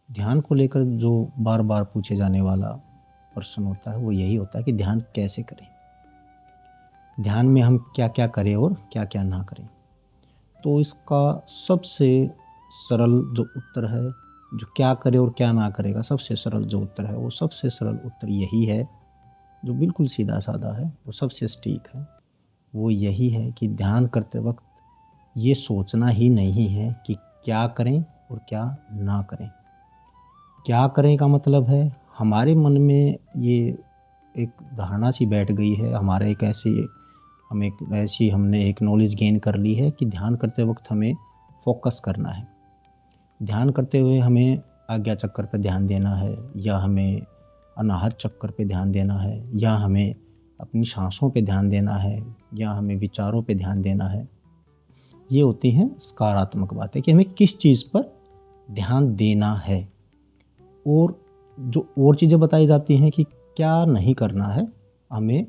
ध्यान को लेकर जो बार बार पूछे जाने वाला प्रश्न होता है वो यही होता है कि ध्यान कैसे करें, ध्यान में हम क्या क्या करें और क्या क्या ना करें। तो इसका सबसे सरल जो उत्तर है, जो क्या करे और क्या ना करेगा, सबसे सरल जो उत्तर है वो सबसे सरल उत्तर यही है, जो बिल्कुल सीधा साधा है, वो सबसे सटीक है। वो यही है कि ध्यान करते वक्त ये सोचना ही नहीं है कि क्या करें और क्या ना करें। क्या करें का मतलब है हमारे मन में ये एक धारणा सी बैठ गई है, हमारे एक ऐसी हम एक ऐसी हमने एक नॉलेज गेन कर ली है कि ध्यान करते वक्त हमें फोकस करना है। ध्यान करते हुए हमें आज्ञा चक्र पर ध्यान देना है, या हमें अनाहत चक्र पे ध्यान देना है, या हमें अपनी सांसों पे ध्यान देना है, या हमें विचारों पे ध्यान देना है। ये होती हैं सकारात्मक बातें कि हमें किस चीज़ पर ध्यान देना है। और जो और चीज़ें बताई जाती हैं कि क्या नहीं करना है, हमें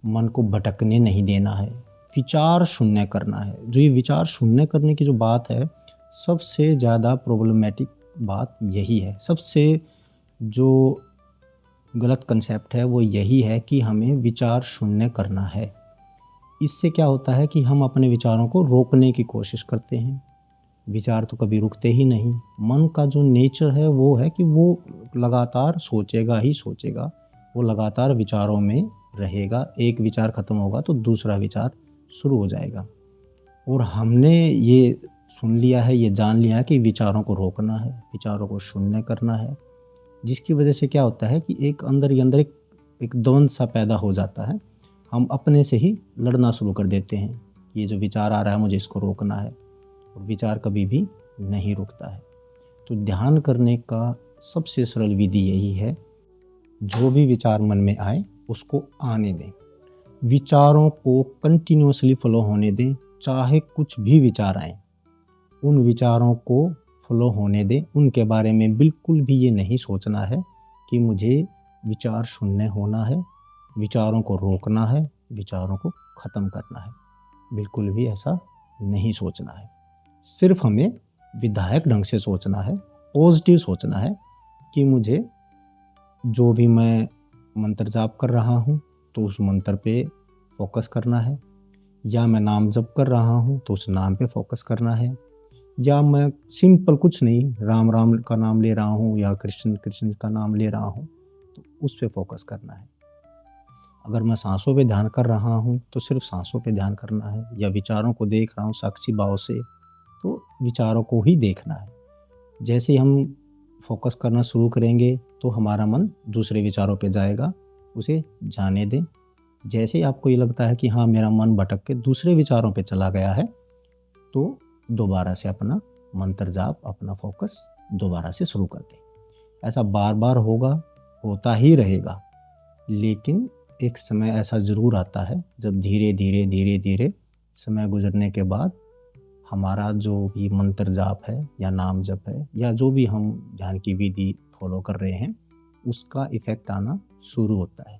मन को भटकने नहीं देना है, विचार शून्य करना है। जो ये विचार शून्य करने की जो बात है, सबसे ज़्यादा प्रॉब्लमेटिक बात यही है। सबसे जो गलत कंसेप्ट है वो यही है कि हमें विचार शून्य करना है। इससे क्या होता है कि हम अपने विचारों को रोकने की कोशिश करते हैं। विचार तो कभी रुकते ही नहीं। मन का जो नेचर है वो है कि वो लगातार सोचेगा ही सोचेगा, वो लगातार विचारों में रहेगा। एक विचार खत्म होगा तो दूसरा विचार शुरू हो जाएगा। और हमने ये सुन लिया है, ये जान लिया है कि विचारों को रोकना है, विचारों को शून्य करना है। जिसकी वजह से क्या होता है कि एक अंदर ही अंदर एक द्वंद सा पैदा हो जाता है। हम अपने से ही लड़ना शुरू कर देते हैं, ये जो विचार आ रहा है मुझे इसको रोकना है, और विचार कभी भी नहीं रुकता है। तो ध्यान करने का सबसे सरल विधि यही है, जो भी विचार मन में आए उसको आने दें, विचारों को कंटिन्यूअसली फॉलो होने दें। चाहे कुछ भी विचार आए, उन विचारों को फॉलो होने दें। उनके बारे में बिल्कुल भी ये नहीं सोचना है कि मुझे विचार शून्य होना है, विचारों को रोकना है, विचारों को ख़त्म करना है। बिल्कुल भी ऐसा नहीं सोचना है। सिर्फ हमें विधायक ढंग से सोचना है, पॉजिटिव सोचना है कि मुझे जो भी मैं मंत्र जाप कर रहा हूँ तो उस मंत्र पे फोकस करना है, या मैं नाम जप कर रहा हूँ तो उस नाम पे फोकस करना है, या मैं सिंपल कुछ नहीं राम राम का नाम ले रहा हूँ या कृष्ण कृष्ण का नाम ले रहा हूँ तो उस पे फोकस करना है। अगर मैं सांसों पे ध्यान कर रहा हूँ तो सिर्फ सांसों पे ध्यान करना है, या विचारों को देख रहा हूँ साक्षी भाव से तो विचारों को ही देखना है। जैसे ही हम फोकस करना शुरू करेंगे तो हमारा मन दूसरे विचारों पे जाएगा, उसे जाने दें। जैसे ही आपको ये लगता है कि हाँ मेरा मन भटक के दूसरे विचारों पे चला गया है, तो दोबारा से अपना मंत्र जाप, अपना फोकस दोबारा से शुरू कर दें। ऐसा बार बार होगा, होता ही रहेगा, लेकिन एक समय ऐसा ज़रूर आता है जब धीरे धीरे धीरे धीरे समय गुजरने के बाद हमारा जो भी मंत्र जाप है या नाम जप है या जो भी हम ध्यान की विधि फॉलो कर रहे हैं, उसका इफ़ेक्ट आना शुरू होता है।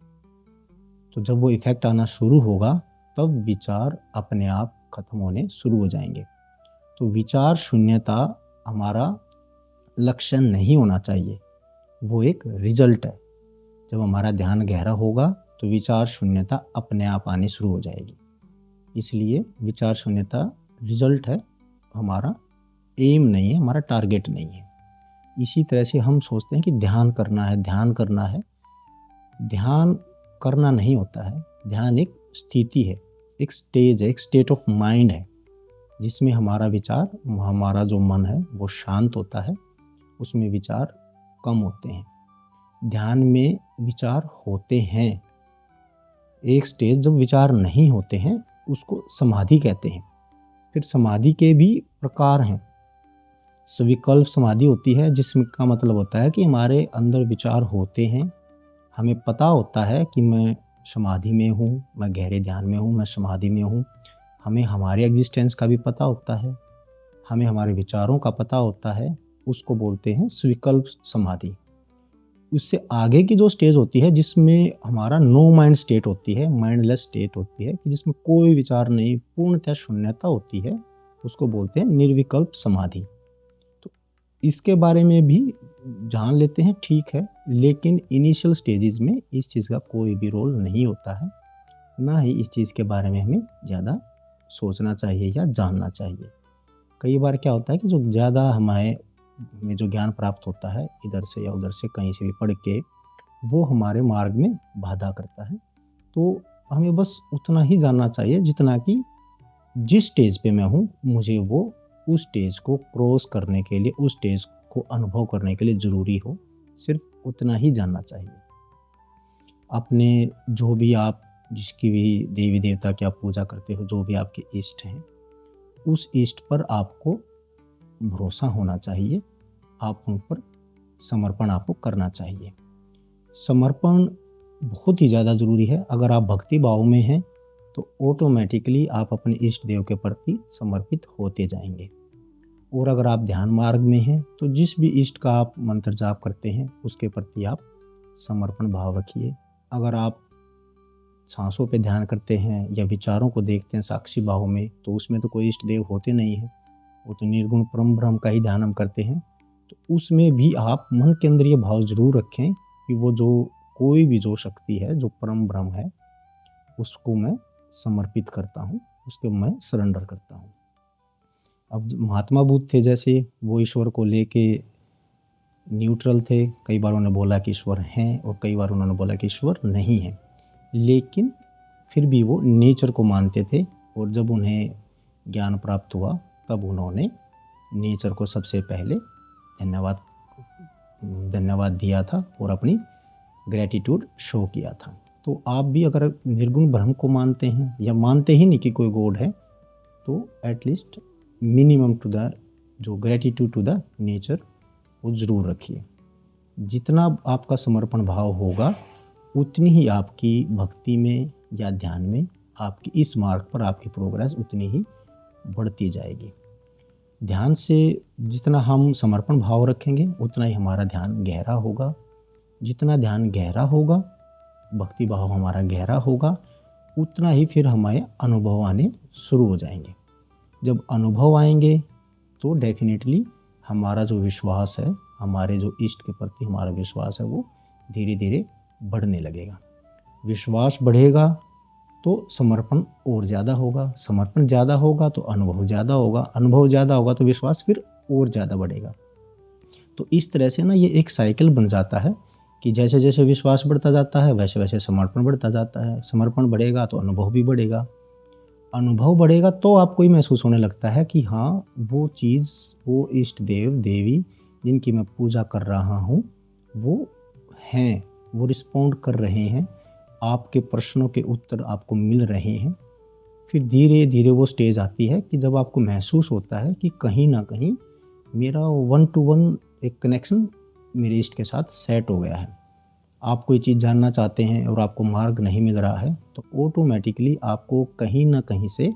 तो जब वो इफ़ेक्ट आना शुरू होगा तब विचार अपने आप खत्म होने शुरू हो जाएंगे। तो विचार शून्यता हमारा लक्ष्य नहीं होना चाहिए, वो एक रिजल्ट है। जब हमारा ध्यान गहरा होगा तो विचार शून्यता अपने आप आनी शुरू हो जाएगी। इसलिए विचार शून्यता रिजल्ट है, हमारा एम नहीं है, हमारा टारगेट नहीं है। इसी तरह से हम सोचते हैं कि ध्यान करना है, ध्यान करना है। ध्यान करना नहीं होता है। ध्यान एक स्थिति है, एक स्टेज है, एक स्टेट ऑफ माइंड है, जिसमें हमारा विचार, हमारा जो मन है वो शांत होता है, उसमें विचार कम होते हैं। ध्यान में विचार होते हैं। एक स्टेज जब विचार नहीं होते हैं उसको समाधि कहते हैं। फिर समाधि के भी प्रकार हैं। सविकल्प समाधि होती है, जिसका मतलब होता है कि हमारे अंदर विचार होते हैं, हमें पता होता है कि मैं समाधि में हूँ, मैं गहरे ध्यान में हूँ, मैं समाधि में हूँ। हमें हमारे एग्जिस्टेंस का भी पता होता है, हमें हमारे विचारों का पता होता है। उसको बोलते हैं स्विकल्प समाधि। उससे आगे की जो स्टेज होती है जिसमें हमारा नो माइंड स्टेट होती है, माइंडलेस स्टेट होती है, कि जिसमें कोई विचार नहीं, पूर्णतः शून्यता होती है, उसको बोलते हैं निर्विकल्प समाधि। तो इसके बारे में भी जान लेते हैं ठीक है, लेकिन इनिशियल स्टेजेस में इस चीज़ का कोई भी रोल नहीं होता है, ना ही इस चीज़ के बारे में हमें ज़्यादा सोचना चाहिए या जानना चाहिए। कई बार क्या होता है कि जो ज़्यादा हमें जो ज्ञान प्राप्त होता है इधर से या उधर से कहीं से भी पढ़ के, वो हमारे मार्ग में बाधा करता है। तो हमें बस उतना ही जानना चाहिए जितना कि जिस स्टेज पे मैं हूँ, मुझे वो उस स्टेज को क्रॉस करने के लिए, उस स्टेज को अनुभव करने के लिए ज़रूरी हो, सिर्फ उतना ही जानना चाहिए। अपने जो भी आप जिसकी भी देवी देवता की आप पूजा करते हो, जो भी आपके इष्ट हैं, उस इष्ट पर आपको भरोसा होना चाहिए, आप उन पर समर्पण आपको करना चाहिए। समर्पण बहुत ही ज़्यादा ज़रूरी है। अगर आप भक्ति भाव में हैं तो ऑटोमेटिकली आप अपने इष्ट देव के प्रति समर्पित होते जाएंगे। और अगर आप ध्यान मार्ग में हैं तो जिस भी इष्ट का आप मंत्र जाप करते हैं उसके प्रति आप समर्पण भाव रखिए। अगर आप सांसों पे ध्यान करते हैं या विचारों को देखते हैं साक्षी भाव में, तो उसमें तो कोई इष्ट देव होते नहीं हैं, वो तो निर्गुण परम ब्रह्म का ही ध्यान हम करते हैं। तो उसमें भी आप मन केंद्रीय भाव जरूर रखें कि वो जो कोई भी जो शक्ति है, जो परम ब्रह्म है, उसको मैं समर्पित करता हूँ, उसको मैं सरेंडर करता हूँ। अब महात्मा बुद्ध थे, जैसे वो ईश्वर को लेके न्यूट्रल थे। कई बार उन्होंने बोला कि ईश्वर हैं और कई बार उन्होंने बोला कि ईश्वर नहीं है, लेकिन फिर भी वो नेचर को मानते थे। और जब उन्हें ज्ञान प्राप्त हुआ तब उन्होंने नेचर को सबसे पहले धन्यवाद दिया था और अपनी ग्रेटिट्यूड शो किया था। तो आप भी अगर निर्गुण ब्रह्म को मानते हैं या मानते ही नहीं कि कोई गॉड है, तो एटलीस्ट मिनिमम टू द जो ग्रेटिट्यूड टू द नेचर वो ज़रूर रखिए। जितना आपका समर्पण भाव होगा उतनी ही आपकी भक्ति में या ध्यान में, आपकी इस मार्ग पर आपकी प्रोग्रेस उतनी ही बढ़ती जाएगी। ध्यान से जितना हम समर्पण भाव रखेंगे उतना ही हमारा ध्यान गहरा होगा। जितना ध्यान गहरा होगा, भक्ति भाव हमारा गहरा होगा, उतना ही फिर हमारे अनुभव आने शुरू हो जाएंगे। जब अनुभव आएंगे तो डेफिनेटली हमारा जो विश्वास है, हमारे जो इष्ट के प्रति हमारा विश्वास है, वो धीरे धीरे बढ़ने लगेगा। विश्वास बढ़ेगा तो समर्पण और ज़्यादा होगा, समर्पण ज़्यादा होगा तो अनुभव ज़्यादा होगा, अनुभव ज़्यादा होगा तो विश्वास फिर और ज़्यादा बढ़ेगा। तो इस तरह से ना ये एक साइकिल बन जाता है कि जैसे जैसे विश्वास बढ़ता जाता है वैसे वैसे समर्पण बढ़ता जाता है। समर्पण बढ़ेगा तो अनुभव भी बढ़ेगा, अनुभव बढ़ेगा तो आपको ही महसूस होने लगता है कि हाँ, वो चीज़, वो इष्ट देव देवी जिनकी मैं पूजा कर रहा हूँ वो हैं, वो रिस्पॉन्ड कर रहे हैं, आपके प्रश्नों के उत्तर आपको मिल रहे हैं। फिर धीरे धीरे वो स्टेज आती है कि जब आपको महसूस होता है कि कहीं ना कहीं मेरा 1 to 1 एक कनेक्शन मेरे इष्ट के साथ सेट हो गया है। आप कोई चीज़ जानना चाहते हैं और आपको मार्ग नहीं मिल रहा है, तो ऑटोमेटिकली आपको कहीं ना कहीं से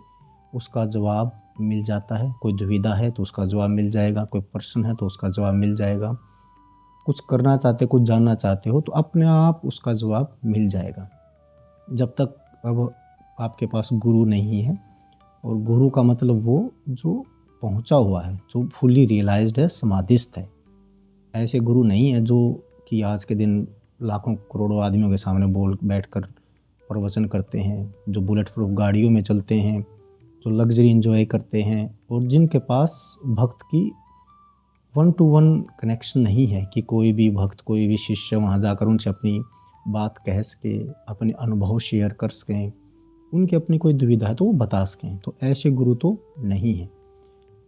उसका जवाब मिल जाता है। कोई दुविधा है तो उसका जवाब मिल जाएगा, कोई प्रश्न है तो उसका जवाब मिल जाएगा। कुछ करना चाहते, कुछ जानना चाहते हो तो अपने आप उसका जवाब मिल जाएगा। जब तक अब आपके पास गुरु नहीं है, और गुरु का मतलब वो जो पहुंचा हुआ है, जो फुली रियलाइज्ड है, समाधिस्थ है। ऐसे गुरु नहीं है जो कि आज के दिन लाखों करोड़ों आदमियों के सामने बैठकर प्रवचन करते हैं, जो बुलेट प्रूफ गाड़ियों में चलते हैं, जो लग्जरी एंजॉय करते हैं, और जिनके पास भक्त की 1 to 1 कनेक्शन नहीं है कि कोई भी भक्त, कोई भी शिष्य वहाँ जाकर उनसे अपनी बात कह सके, अपने अनुभव शेयर कर सकें, उनकी अपनी कोई दुविधा है तो वो बता सकें। तो ऐसे गुरु तो नहीं है।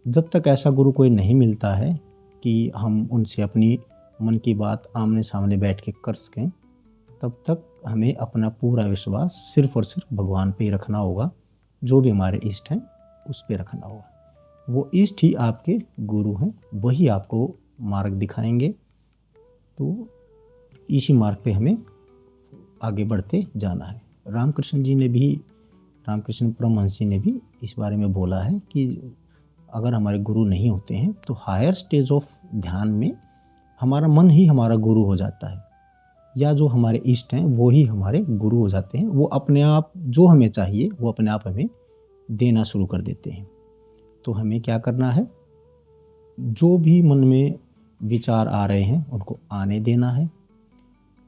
जब तक ऐसा गुरु कोई नहीं मिलता है कि हम उनसे अपनी मन की बात आमने सामने बैठ के कर सकें, तब तक हमें अपना पूरा विश्वास सिर्फ और सिर्फ भगवान पे ही रखना होगा। जो भी हमारे इष्ट हैं उस पे रखना होगा। वो इष्ट ही आपके गुरु हैं, वही आपको मार्ग दिखाएंगे। तो इसी मार्ग पे हमें आगे बढ़ते जाना है। रामकृष्ण परमहंस जी ने भी इस बारे में बोला है कि अगर हमारे गुरु नहीं होते हैं तो हायर स्टेज ऑफ ध्यान में हमारा मन ही हमारा गुरु हो जाता है, या जो हमारे इष्ट हैं वो ही हमारे गुरु हो जाते हैं। वो अपने आप जो हमें चाहिए वो अपने आप हमें देना शुरू कर देते हैं। तो हमें क्या करना है, जो भी मन में विचार आ रहे हैं उनको आने देना है,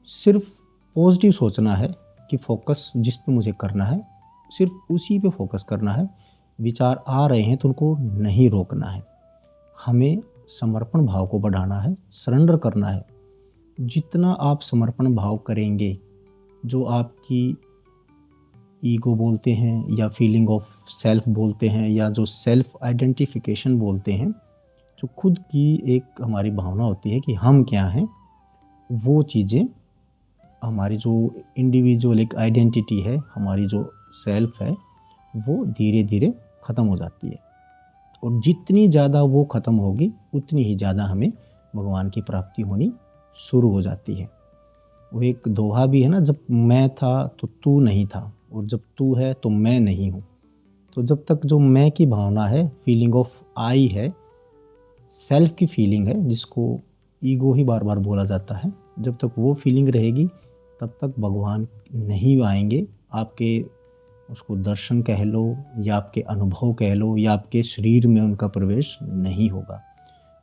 सिर्फ पॉजिटिव सोचना है कि फोकस जिस पे मुझे करना है सिर्फ उसी पे फोकस करना है। विचार आ रहे हैं तो उनको नहीं रोकना है, हमें समर्पण भाव को बढ़ाना है, सरेंडर करना है। जितना आप समर्पण भाव करेंगे, जो आपकी ईगो बोलते हैं या फीलिंग ऑफ सेल्फ बोलते हैं या जो सेल्फ आइडेंटिफिकेशन बोलते हैं, जो खुद की एक हमारी भावना होती है कि हम क्या हैं, वो चीज़ें हमारी जो इंडिविजुअल एक आइडेंटिटी है, हमारी जो सेल्फ है, वो धीरे धीरे ख़त्म हो जाती है। और जितनी ज़्यादा वो ख़त्म होगी उतनी ही ज़्यादा हमें भगवान की प्राप्ति होनी शुरू हो जाती है। वो एक दोहा भी है ना, जब मैं था तो तू नहीं था और जब तू है तो मैं नहीं हूँ। तो जब तक जो मैं की भावना है, फीलिंग ऑफ आई है, सेल्फ की फीलिंग है जिसको ईगो ही बार बार बोला जाता है, जब तक वो फीलिंग रहेगी तब तक भगवान नहीं आएंगे। आपके उसको दर्शन कह लो या आपके अनुभव कह लो या आपके शरीर में उनका प्रवेश नहीं होगा।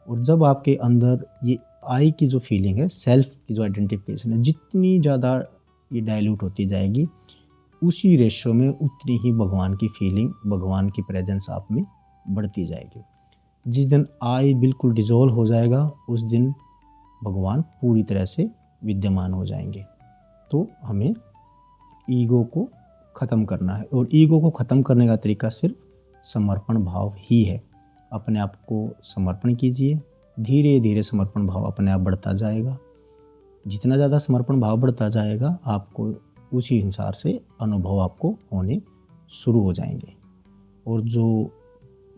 और जब आपके अंदर ये आई की जो फीलिंग है, सेल्फ की जो आइडेंटिफिकेशन है, जितनी ज़्यादा ये डाइल्यूट होती जाएगी, उसी रेशो में उतनी ही भगवान की फीलिंग, भगवान की प्रेजेंस आप में बढ़ती जाएगी। जिस दिन आई बिल्कुल डिजोल्व हो जाएगा उस दिन भगवान पूरी तरह से विद्यमान हो जाएंगे। तो हमें ईगो को ख़त्म करना है और ईगो को ख़त्म करने का तरीका सिर्फ समर्पण भाव ही है। अपने आप को समर्पण कीजिए, धीरे धीरे समर्पण भाव अपने आप बढ़ता जाएगा। जितना ज़्यादा समर्पण भाव बढ़ता जाएगा आपको उसी अनुसार से अनुभव आपको होने शुरू हो जाएंगे। और जो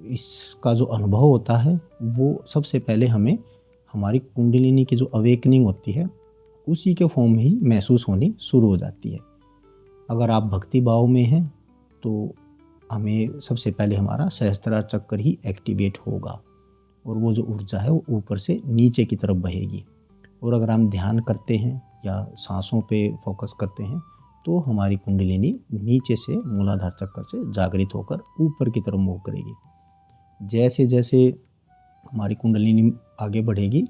इसका जो अनुभव होता है वो सबसे पहले हमें हमारी कुंडलिनी की जो अवेकनिंग होती है उसी के फॉर्म ही महसूस होनी शुरू हो जाती है। अगर आप भक्ति भाव में हैं तो हमें सबसे पहले हमारा सहस्त्रार चक्र ही एक्टिवेट होगा और वो जो ऊर्जा है वो ऊपर से नीचे की तरफ बहेगी। और अगर हम ध्यान करते हैं या सांसों पे फोकस करते हैं तो हमारी कुंडलिनी नीचे से मूलाधार चक्र से जागृत होकर ऊपर की तरफ मूव करेगी। जैसे जैसे हमारी कुंडलिनी आगे बढ़ेगी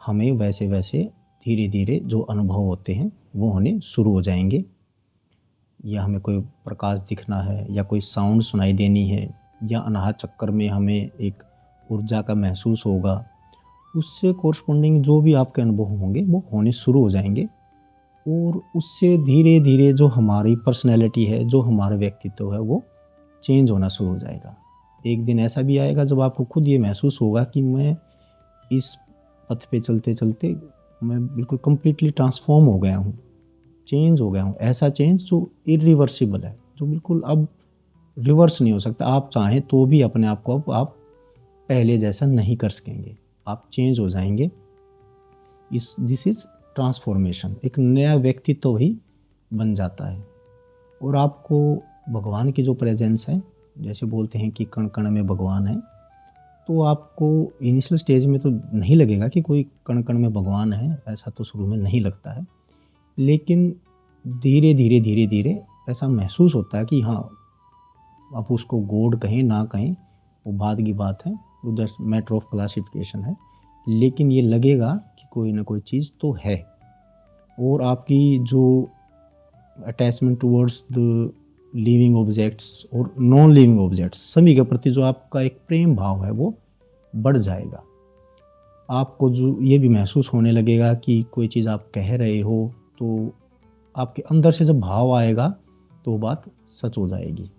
हमें वैसे वैसे धीरे धीरे जो अनुभव होते हैं वो होने शुरू हो जाएंगे। या हमें कोई प्रकाश दिखना है या कोई साउंड सुनाई देनी है या अनाहत चक्कर में हमें एक ऊर्जा का महसूस होगा, उससे कोरस्पॉन्डिंग जो भी आपके अनुभव होंगे वो होने शुरू हो जाएंगे। और उससे धीरे धीरे जो हमारी पर्सनैलिटी है, जो हमारा व्यक्तित्व है, वो चेंज होना शुरू हो जाएगा। एक दिन ऐसा भी आएगा जब आपको खुद ये महसूस होगा कि मैं इस पथ पे चलते चलते मैं बिल्कुल कम्प्लीटली ट्रांसफॉर्म हो गया हूँ, चेंज हो गया हूँ। ऐसा चेंज जो इरिवर्सिबल है, जो बिल्कुल अब रिवर्स नहीं हो सकता। आप चाहें तो भी अपने आप को अब आप पहले जैसा नहीं कर सकेंगे, आप चेंज हो जाएंगे। दिस इज़ ट्रांसफॉर्मेशन, एक नया व्यक्तित्व ही बन जाता है। और आपको भगवान की जो प्रेजेंस है, जैसे बोलते हैं कि कण कण में भगवान है, तो आपको इनिशियल स्टेज में तो नहीं लगेगा कि कोई कण कण में भगवान है, ऐसा तो शुरू में नहीं लगता है। लेकिन धीरे धीरे धीरे धीरे ऐसा महसूस होता है कि हाँ, आप उसको गॉड कहें ना कहें वो बाद की बात है, वो जस्ट मैटर ऑफ क्लासिफिकेशन है। लेकिन ये लगेगा कि कोई ना कोई चीज़ तो है। और आपकी जो attachment towards the living objects और नॉन लिविंग ऑब्जेक्ट्स, सभी के प्रति जो आपका एक प्रेम भाव है वो बढ़ जाएगा। आपको जो ये भी महसूस होने लगेगा कि कोई चीज़ आप कह रहे हो तो आपके अंदर से जब भाव आएगा तो वो बात सच हो जाएगी।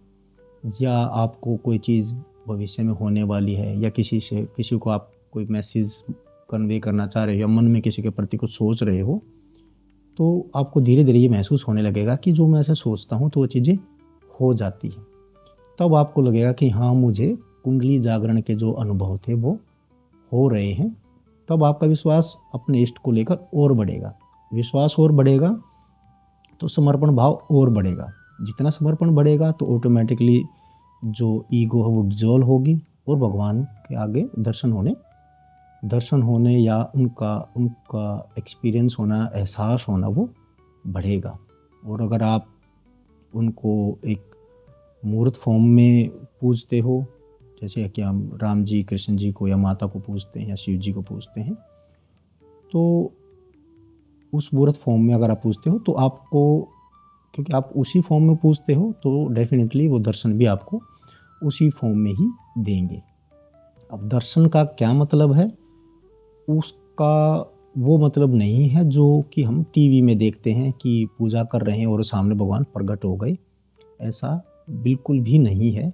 या आपको कोई चीज़ भविष्य में होने वाली है या किसी को आप कोई मैसेज कन्वे करना चाह रहे हो या मन में किसी के प्रति कुछ सोच रहे हो, तो आपको धीरे धीरे ये महसूस होने लगेगा कि जो मैं ऐसे सोचता हूँ तो वो चीज़ें हो जाती हैं। तब आपको लगेगा कि हाँ, मुझे कुंडली जागरण के जो अनुभव थे वो हो रहे हैं। तब आपका विश्वास अपने इष्ट को लेकर और बढ़ेगा। विश्वास और बढ़ेगा तो समर्पण भाव और बढ़ेगा। जितना समर्पण बढ़ेगा तो ऑटोमेटिकली जो ईगो है वो डिजॉल्व होगी और भगवान के आगे दर्शन होने या उनका एक्सपीरियंस होना, एहसास होना वो बढ़ेगा। और अगर आप उनको एक मूर्त फॉर्म में पूजते हो, जैसे कि हम राम जी, कृष्ण जी को या माता को पूजते हैं या शिव जी को पूजते हैं, तो उस मूर्त फॉर्म में अगर आप पूछते हो तो आपको, क्योंकि आप उसी फॉर्म में पूछते हो तो डेफिनेटली वो दर्शन भी आपको उसी फॉर्म में ही देंगे। अब दर्शन का क्या मतलब है, उसका वो मतलब नहीं है जो कि हम टीवी में देखते हैं कि पूजा कर रहे हैं और सामने भगवान प्रकट हो गए, ऐसा बिल्कुल भी नहीं है।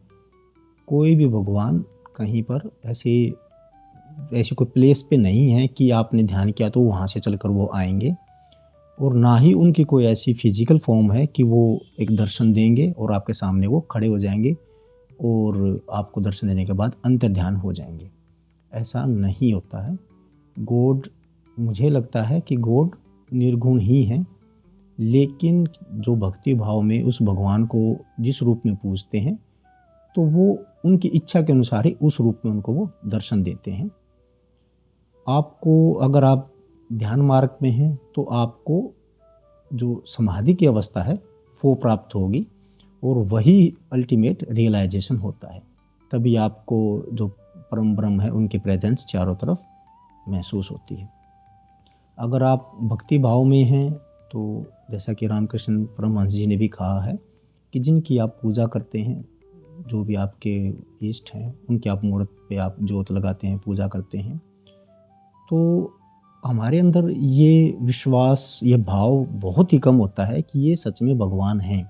कोई भी भगवान कहीं पर ऐसे ऐसी कोई प्लेस पे नहीं है कि आपने ध्यान किया तो वहाँ से चलकर वो आएंगे, और ना ही उनकी कोई ऐसी फिजिकल फॉर्म है कि वो एक दर्शन देंगे और आपके सामने वो खड़े हो जाएंगे और आपको दर्शन देने के बाद अंतर ध्यान हो जाएंगे। ऐसा नहीं होता है। गॉड, मुझे लगता है कि गॉड निर्गुण ही हैं, लेकिन जो भक्ति भाव में उस भगवान को जिस रूप में पूजते हैं तो वो उनकी इच्छा के अनुसार ही उस रूप में उनको वो दर्शन देते हैं। आपको, अगर आप ध्यान मार्ग में हैं तो आपको जो समाधि की अवस्था है वो प्राप्त होगी और वही अल्टीमेट रियलाइजेशन होता है। तभी आपको जो परम ब्रह्म है उनकी प्रेजेंस चारों तरफ महसूस होती है। अगर आप भक्ति भाव में हैं तो जैसा कि रामकृष्ण परमहंस जी ने भी कहा है कि जिनकी आप पूजा करते हैं, जो भी आपके इष्ट हैं, उनके आप मूर्त पे आप जोत लगाते हैं, पूजा करते हैं, तो हमारे अंदर ये विश्वास, ये भाव बहुत ही कम होता है कि ये सच में भगवान हैं।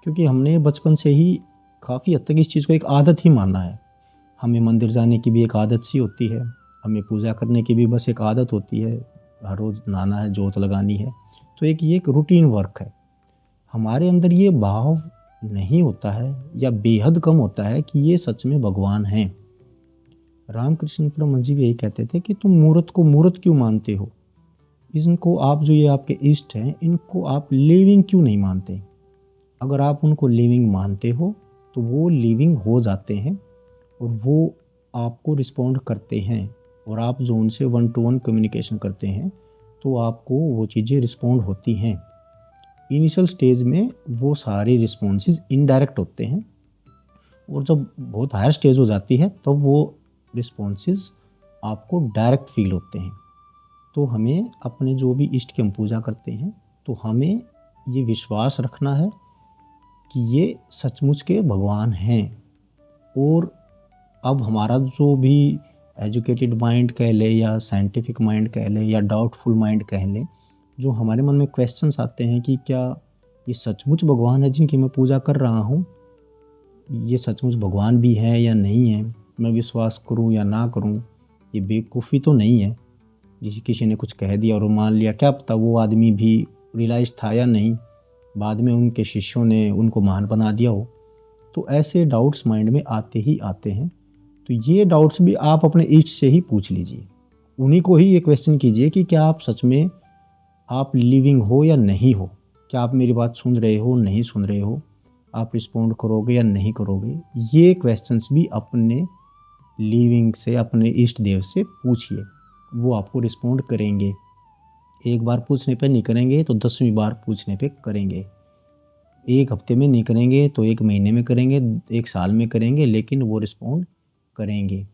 क्योंकि हमने बचपन से ही काफ़ी हद तक इस चीज़ को एक आदत ही माना है। हमें मंदिर जाने की भी एक आदत सी होती है, हमें पूजा करने की भी बस एक आदत होती है, हर रोज़ नहाना है, जोत लगानी है, तो ये एक रूटीन वर्क है। हमारे अंदर ये भाव नहीं होता है या बेहद कम होता है कि ये सच में भगवान हैं। रामकृष्ण परमहंस जी भी यही कहते थे कि तुम मूर्त को मूर्त क्यों मानते हो, इनको आप, जो ये आपके इष्ट हैं, इनको आप लिविंग क्यों नहीं मानते। अगर आप उनको लिविंग मानते हो तो वो लिविंग हो जाते हैं और वो आपको रिस्पॉन्ड करते हैं, और आप जो उनसे वन टू वन कम्युनिकेशन करते हैं तो आपको वो चीज़ें रिस्पॉन्ड होती हैं। इनिशियल स्टेज में वो सारे रिस्पॉन्सेज इनडायरेक्ट होते हैं, और जब बहुत हायर स्टेज हो जाती है तब तो वो रिस्पॉन्सेज आपको डायरेक्ट फील होते हैं। तो हमें अपने जो भी इष्ट की हम पूजा करते हैं तो हमें ये विश्वास रखना है कि ये सचमुच के भगवान हैं। और अब हमारा जो भी एजुकेटेड माइंड कह ले या साइंटिफिक माइंड कह ले या डाउटफुल माइंड कह ले, जो हमारे मन में क्वेश्चंस आते हैं कि क्या ये सचमुच भगवान है जिनकी मैं पूजा कर रहा हूँ, ये सचमुच भगवान भी हैं या नहीं है, मैं विश्वास करूँ या ना करूँ, ये बेवकूफ़ी तो नहीं है जिसे किसी ने कुछ कह दिया और मान लिया, क्या पता वो आदमी भी रियलाइज था या नहीं, बाद में उनके शिष्यों ने उनको महान बना दिया हो। तो ऐसे डाउट्स माइंड में आते ही आते हैं। तो ये डाउट्स भी आप अपने इष्ट से ही पूछ लीजिए, उन्हीं को ही ये क्वेश्चन कीजिए कि क्या आप सच में आप लिविंग हो या नहीं हो, क्या आप मेरी बात सुन रहे हो, नहीं सुन रहे हो, आप रिस्पॉन्ड करोगे या नहीं करोगे। ये क्वेश्चंस भी अपने लिविंग से, अपने इष्ट देव से पूछिए, वो आपको रिस्पॉन्ड करेंगे। एक बार पूछने पे नहीं करेंगे तो 10वीं बार पूछने पे करेंगे। एक हफ्ते में नहीं करेंगे तो एक महीने में करेंगे, एक साल में करेंगे, लेकिन वो रिस्पॉन्ड करेंगे।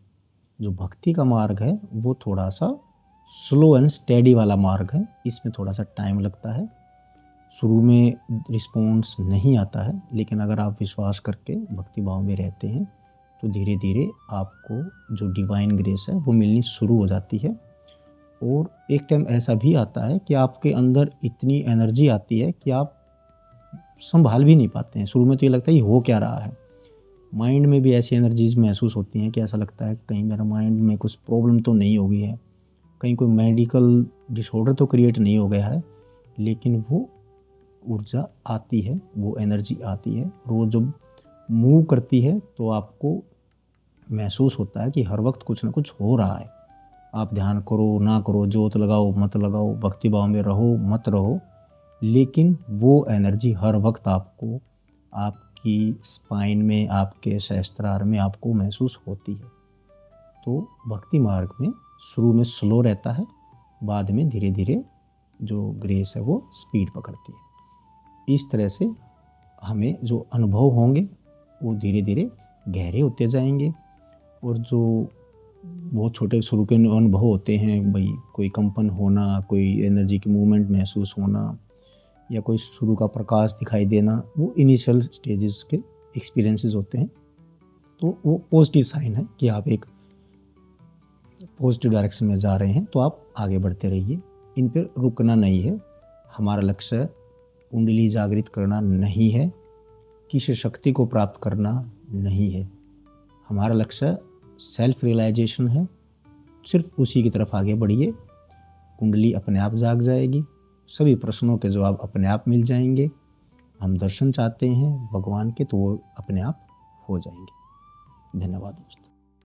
जो भक्ति का मार्ग है वो थोड़ा सा स्लो एंड स्टेडी वाला मार्ग है, इसमें थोड़ा सा टाइम लगता है, शुरू में रिस्पॉन्स नहीं आता है, लेकिन अगर आप विश्वास करके भक्ति भाव में रहते हैं तो धीरे धीरे आपको जो डिवाइन ग्रेस है वो मिलनी शुरू हो जाती है। और एक टाइम ऐसा भी आता है कि आपके अंदर इतनी एनर्जी आती है कि आप संभाल भी नहीं पाते हैं। शुरू में तो ये लगता है ये हो क्या रहा है, माइंड में भी ऐसी एनर्जीज महसूस होती हैं कि ऐसा लगता है कहीं मेरा माइंड में कुछ प्रॉब्लम तो नहीं हो गई है, कहीं कोई मेडिकल डिसऑर्डर तो क्रिएट नहीं हो गया है। लेकिन वो ऊर्जा आती है, वो एनर्जी आती है, और वो जब मूव करती है तो आपको महसूस होता है कि हर वक्त कुछ ना कुछ हो रहा है। आप ध्यान करो ना करो, जोत लगाओ मत लगाओ, भक्ति भाव में रहो मत रहो, लेकिन वो एनर्जी हर वक्त आपको आपकी स्पाइन में, आपके सहस्त्रार में आपको महसूस होती है। तो भक्ति मार्ग में शुरू में स्लो रहता है, बाद में धीरे धीरे जो ग्रेस है वो स्पीड पकड़ती है। इस तरह से हमें जो अनुभव होंगे वो धीरे धीरे गहरे होते जाएंगे, और जो बहुत छोटे शुरू के अनुभव होते हैं, भाई कोई कंपन होना, कोई एनर्जी की मूवमेंट महसूस होना, या कोई शुरू का प्रकाश दिखाई देना, वो इनिशियल स्टेजेस के एक्सपीरियंसेस होते हैं। तो वो पॉजिटिव साइन है कि आप एक पॉजिटिव डायरेक्शन में जा रहे हैं, तो आप आगे बढ़ते रहिए। इन पर रुकना नहीं है। हमारा लक्ष्य कुंडली जागृत करना नहीं है, किसी शक्ति को प्राप्त करना नहीं है। हमारा लक्ष्य सेल्फ रियलाइजेशन है। सिर्फ उसी की तरफ आगे बढ़िए, कुंडली अपने आप जाग जाएगी, सभी प्रश्नों के जवाब अपने आप मिल जाएंगे। हम दर्शन चाहते हैं भगवान के, तो वो अपने आप हो जाएंगे। धन्यवाद दोस्तों।